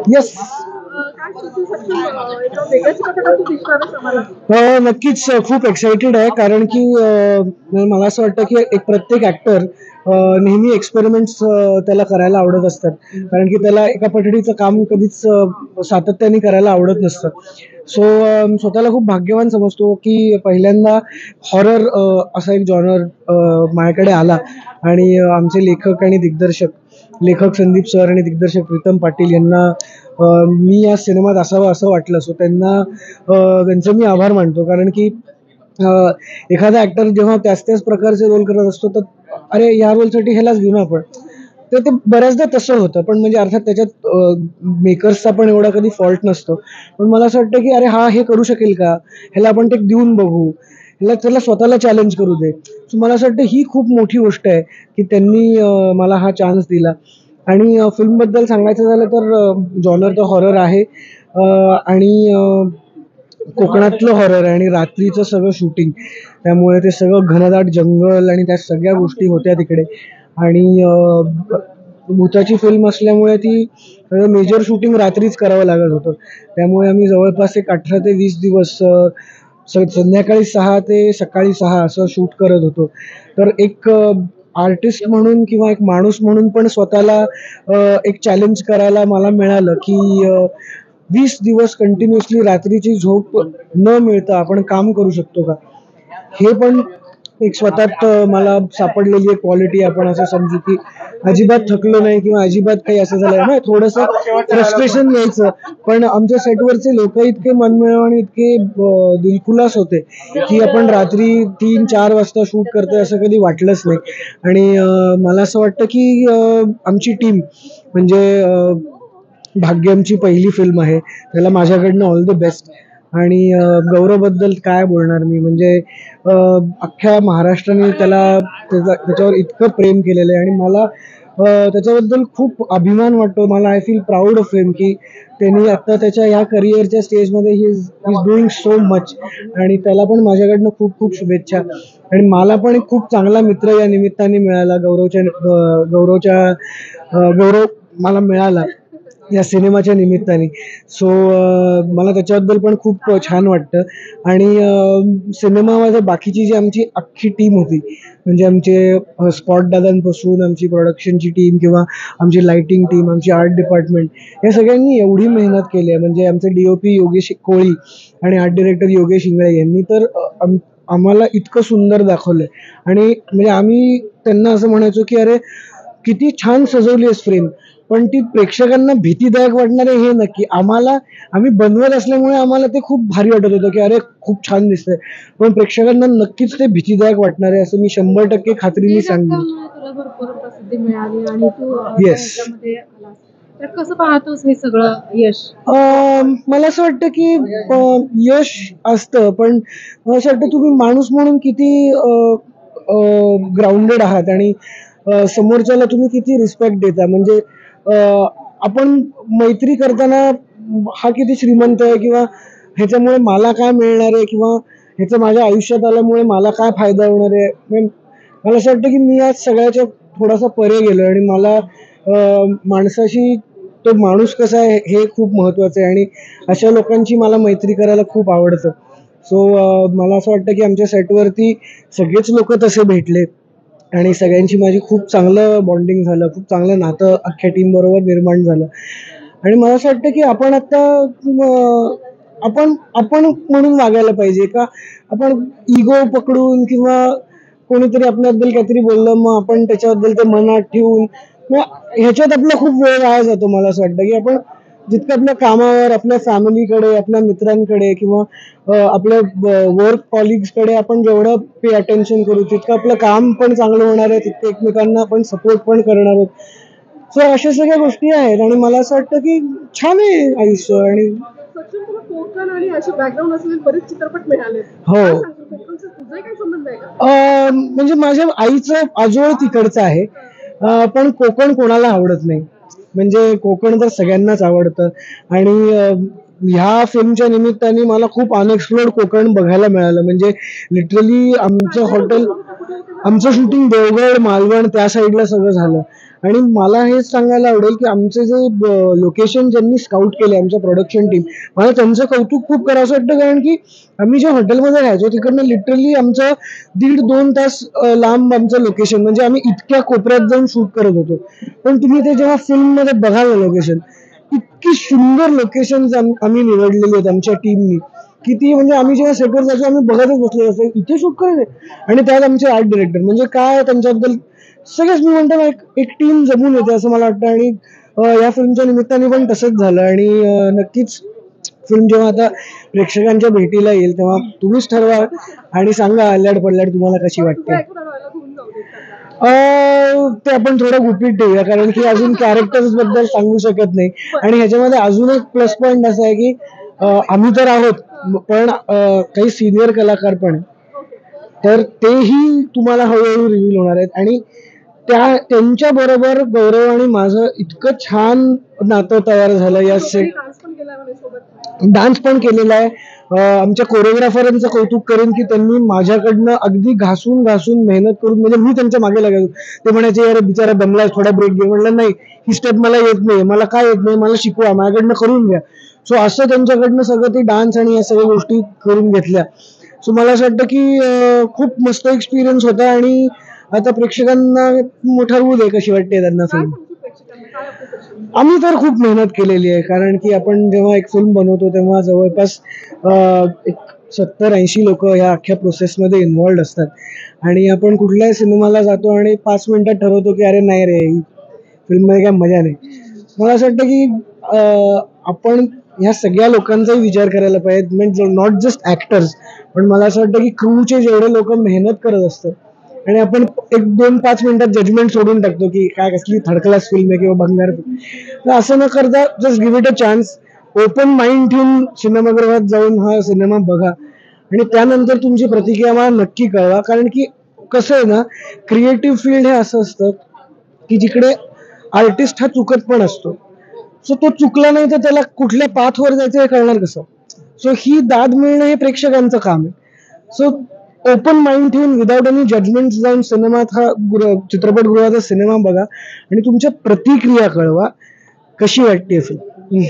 Yes. नक्कीच खूप excited आहे, कारण की मला असं वाटतं की एक प्रत्येक ऍक्टर नेहमी एक्सपेरिमेंट्स त्याला करायला आवडत असतात, कारण की त्याला एका पठडीचं काम कधीच सातत्याने करायला आवडत नसतं. सो स्वतःला खूप भाग्यवान समजतो की पहिल्यांदा हॉरर असा एक जॉनर माझ्याकडे आला, आणि आमचे लेखक आणि दिग्दर्शक, लेखक संदीप सर आणि दिग्दर्शक प्रीतम पाटील यांना मी या सिनेमात असावं असं वाटलं. सो त्यांना त्यांचे मी आभार मानतो, कारण की अ, एखादा ऍक्टर जेव्हा त्याच त्याच प्रकारचे रोल करत असतो, तर अरे या रोलसाठी ह्यालाच घेऊ ना आपण, तर ते बऱ्याचदा तसं होतं. पण म्हणजे अर्थात त्याच्यात मेकर्सचा पण एवढा कधी फॉल्ट नसतो. पण मला असं वाटतं की अरे हा हे करू शकेल का, ह्याला आपण ते देऊन बघू, ह्याला त्याला स्वतःला चॅलेंज करू दे. सो मला असं वाटतं ही खूप मोठी गोष्ट आहे की त्यांनी मला हा चान्स दिला. आणि फिल्मबद्दल सांगायचं झालं तर जॉनर तर हॉरर आहे, आणि कोकणातलं हॉरर आहे, आणि रात्रीचं सगळं शूटिंग, त्यामुळे ते सगळं घनदाट जंगल आणि त्या सगळ्या गोष्टी होत्या तिकडे. आणि भूताची फिल्म असल्यामुळे ती मेजर शूटिंग रात्रीच करावं लागत होतं. त्यामुळे आम्ही जवळपास एक 18 ते 20 दिवस संध्याकाळी 6 ते सकाळी 6 असं शूट करत होतो. तर एक आर्टिस्ट म्हणून किंवा एक माणूस म्हणून पण स्वतःला एक चॅलेंज करायला मला मिळालं की 20 दिवस कंटिन्युअसली रात्रीची झोप न मिळता आपण काम करू शकतो का, हे पण एक स्वतःत मला सापडलेली एक क्वालिटी. आपण असं समजू की अजिबात थकलो नाही किंवा अजिबात काही असं झालं नाही, थोडंसं फ्रस्ट्रेशन यायचं, पण आमच्या सेटवरचे लोक इतके मनमिळाऊ आणि इतके दिलखुलास होते की आपण रात्री 3-4 वाजता शूट करतोय असं कधी वाटलंच नाही. आणि मला असं वाटतं की आमची टीम म्हणजे भाग्यमची पहिली फिल्म आहे, त्याला माझ्याकडनं ऑल द बेस्ट. आणि गौरवबद्दल काय बोलणार मी, म्हणजे अख्ख्या महाराष्ट्राने त्याच्यावर इतकं प्रेम केलेलं आहे, आणि मला त्याच्याबद्दल खूप अभिमान वाटतो. मला आय फील प्राऊड ऑफ हिम की त्यांनी आता त्याच्या ह्या करिअरच्या स्टेजमध्ये he is doing so much, आणि त्याला पण माझ्याकडनं खूप खूप शुभेच्छा. आणि मला पण एक खूप चांगला मित्र या निमित्ताने मिळाला, गौरव मला मिळाला या सिनेमाच्या निमित्ताने. सो मला त्याच्याबद्दल पण खूप छान वाटतं. आणि सिनेमामध्ये बाकीची जी आमची अख्खी टीम होती, म्हणजे आमचे स्पॉट दादांपासून आमची प्रोडक्शनची टीम किंवा आमची लाइटिंग टीम, आमची आर्ट डिपार्टमेंट, या सगळ्यांनी एवढी मेहनत केली आहे. म्हणजे आमचे DOP योगेश कोळी आणि आर्ट डिरेक्टर योगेश इंगळे यांनी तर आम्हाला इतकं सुंदर दाखवलंय. आणि म्हणजे आम्ही त्यांना असं म्हणायचो की अरे किती छान सजवली आहेस फ्रेम, पण ती प्रेक्षकांना भीतीदायक वाटणार आहे हे नक्की. आम्ही बनवत असल्यामुळे आम्हाला ते खूप भारी वाटत होतं की अरे खूप छान दिसतंय, पण प्रेक्षकांना नक्कीच ते भीतीदायक वाटणार आहे असं मी 100% खात्रीने सांगेन. तुला भरपूर प्रसिद्धी मिळाली आणि तू येस. त्याच्यामध्ये आलास. तर कसं पाहतोस हे सगळं यश? मला असं वाटतं की यश असतं, पण मला असं वाटतं तुम्ही माणूस म्हणून किती ग्राउंडेड आहात, आणि समोरच्याला तुम्ही किती रिस्पेक्ट देता. म्हणजे आपण मैत्री करताना हा किती श्रीमंत आहे, किंवा ह्याच्यामुळे मला काय मिळणार आहे, किंवा ह्याचं माझ्या आयुष्यात आल्यामुळे मला काय फायदा होणार आहे. मला असं वाटतं की मी आज सगळ्याच्या थोडासा परे गेलो, आणि मला माणसाशी तो माणूस कसा आहे हे खूप महत्वाचं आहे, आणि अशा लोकांची मला मैत्री करायला खूप आवडतं. सो मला असं वाटतं की आमच्या सेटवरती सगळेच लोक तसे भेटले, आणि सगळ्यांची माझी खूप चांगलं बॉन्डिंग झालं, खूप चांगलं नातं अख्ख्या टीम बरोबर निर्माण झालं. आणि मला असं वाटतं की आपण आता आपण आपण म्हणून वागायला पाहिजे का, आपण इगो पकडून किंवा कोणीतरी आपल्याबद्दल काहीतरी बोललं मग आपण त्याच्याबद्दल ते मनात ठेवून, मग ह्याच्यात आपला खूप वेळ वाया जातो. मला असं वाटतं की आपण जितकं आपल्या कामावर, आपल्या फॅमिलीकडे, आपल्या मित्रांकडे किंवा आपल्या वर्क कॉलिग्सकडे आपण जेवढं पे अटेन्शन करू, तितकं आपलं काम पण चांगलं होणार आहे, तितकं एकमेकांना आपण सपोर्ट पण करणार आहोत. सो अशा सगळ्या गोष्टी आहेत, आणि मला असं वाटतं की छान आहे आयुष्य. आणि कोकण आणि असे बॅकग्राऊंड असलेले बरेच चित्रपट मिळाले. हो. तुझा काय संबंध आहे का? म्हणजे माझ्या आईचं आजोळ तिकडचं आहे, पण कोकण कोणाला आवडत नाही. म्हणजे कोकण तर सगळ्यांनाच आवडतं. आणि ह्या फिल्मच्या निमित्ताने मला खूप अनएक्सप्लोर्ड कोकण बघायला मिळालं. म्हणजे लिटरली आमचं शूटिंग देवगड, मालवण त्या साईडला सगळं झालं. आणि मला हेच सांगायला आवडेल की आमचे जे लोकेशन ज्यांनी स्काउट केले, आमच्या प्रोडक्शन टीम, मला त्यांचं कौतुक खूप करावंसं वाटतं. कारण की आम्ही ज्या हॉटेलमध्ये राहायचो तिकडनं लिटरली आमचं 1.5-2 तास लांब आमचं लोकेशन, म्हणजे आम्ही इतक्या कोपऱ्यात जाऊन शूट करत होतो. पण तुम्ही ते जेव्हा फिल्ममध्ये बघाल लोकेशन, इतकी सुंदर लोकेशन आम्ही निवडलेली आहेत आमच्या टीमनी, किती म्हणजे आम्ही जेव्हा सेटवर जायचो आम्ही बघतच बसलो असतो इथे शूट करायचे. आणि त्यात आमचे आर्ट डिरेक्टर, म्हणजे काय त्यांच्याबद्दल सगळेच मी म्हणतो ना, एक टीम जमून येते असं मला वाटतं. आणि या फिल्मच्या निमित्ताने पण तसंच झालं. आणि नक्कीच फिल्म जेव्हा आता प्रेक्षकांच्या भेटीला येईल तेव्हा तुम्हीच ठरवा आणि सांगा आल्याड पडल्याड तुम्हाला कशी वाटते. ते आपण थोडं गुपित ठेवूया, कारण की अजून कॅरेक्टर्स बद्दल सांगू शकत नाही. आणि ह्याच्यामध्ये अजून एक प्लस पॉइंट असा आहे की आम्ही तर आहोत, पण काही सिनियर कलाकार पण आहेत. तर तेही तुम्हाला हळूहळू रिव्हील होणार आहेत. आणि त्यांच्या बरोबर गौरव आणि माझं इतकं छान नातं तयार झालं या सेट. डान्स पण केलेला आहे. आमच्या कोरिओग्राफरांचं कौतुक करेन की त्यांनी माझ्याकडनं अगदी घासून घासून मेहनत करून, म्हणजे मी त्यांच्या मागे लागायचो. ते म्हणायचे यार बिचारा दमला, थोडा ब्रेक घे. म्हणलं नाही, ही स्टेप मला येत नाही, मला काय येत नाही, मला शिकवा, माझ्याकडनं करून घ्या. सो असं त्यांच्याकडनं सगळं ते डान्स आणि या सगळ्या गोष्टी करून घेतल्या. सो मला असं वाटतं की खूप मस्त एक्सपिरियन्स होता. आणि आता प्रेक्षकांना ठरवू दे कशी वाटते त्यांना फिल्म. आम्ही तर खूप मेहनत केलेली आहे, कारण की आपण जेव्हा एक फिल्म बनवतो तेव्हा जवळपास एक 70-80 लोक या अख्ख्या प्रोसेसमध्ये इन्व्हॉल्ड असतात. आणि आपण कुठल्याही सिनेमाला जातो आणि 5 मिनिटात ठरवतो की अरे नाही रे, फिल्ममध्ये काय मजा नाही. मला असं वाटतं की आपण ह्या सगळ्या लोकांचाही विचार करायला पाहिजे, म्हणजे नॉट जस्ट ऍक्टर्स, पण मला असं वाटतं की क्रूचे जेवढे लोक मेहनत करत असतात आणि आपण 1-2-5 मिनिटात जजमेंट सोडून टाकतो की काय कसली थर्ड क्लास फिल्म आहे किंवा भंगार फिल्म. तर असं न करता just give it a chance, open mind ठेवून सिनेमागृहात जाऊन हा सिनेमा बघा आणि त्यानंतर तुमची प्रतिक्रिया मला नक्की कळवा. कारण की कसं आहे ना, क्रिएटिव्ह फील्ड हे असं असतं की जिकडे आर्टिस्ट हा चुकत पण असतो. सो तो चुकला नाही तर त्याला कुठल्या पाथवर जायचं हे कळणार कसं. सो ही दाद मिळणं हे प्रेक्षकांचं काम आहे. सो ओपन माइंड ठेवून विदाउट एनी जजमेंट जाऊन सिनेमात हा चित्रपटगृहाचा सिनेमा बघा आणि तुमच्या प्रतिक्रिया कळवा, कशी वाटते फिल्म.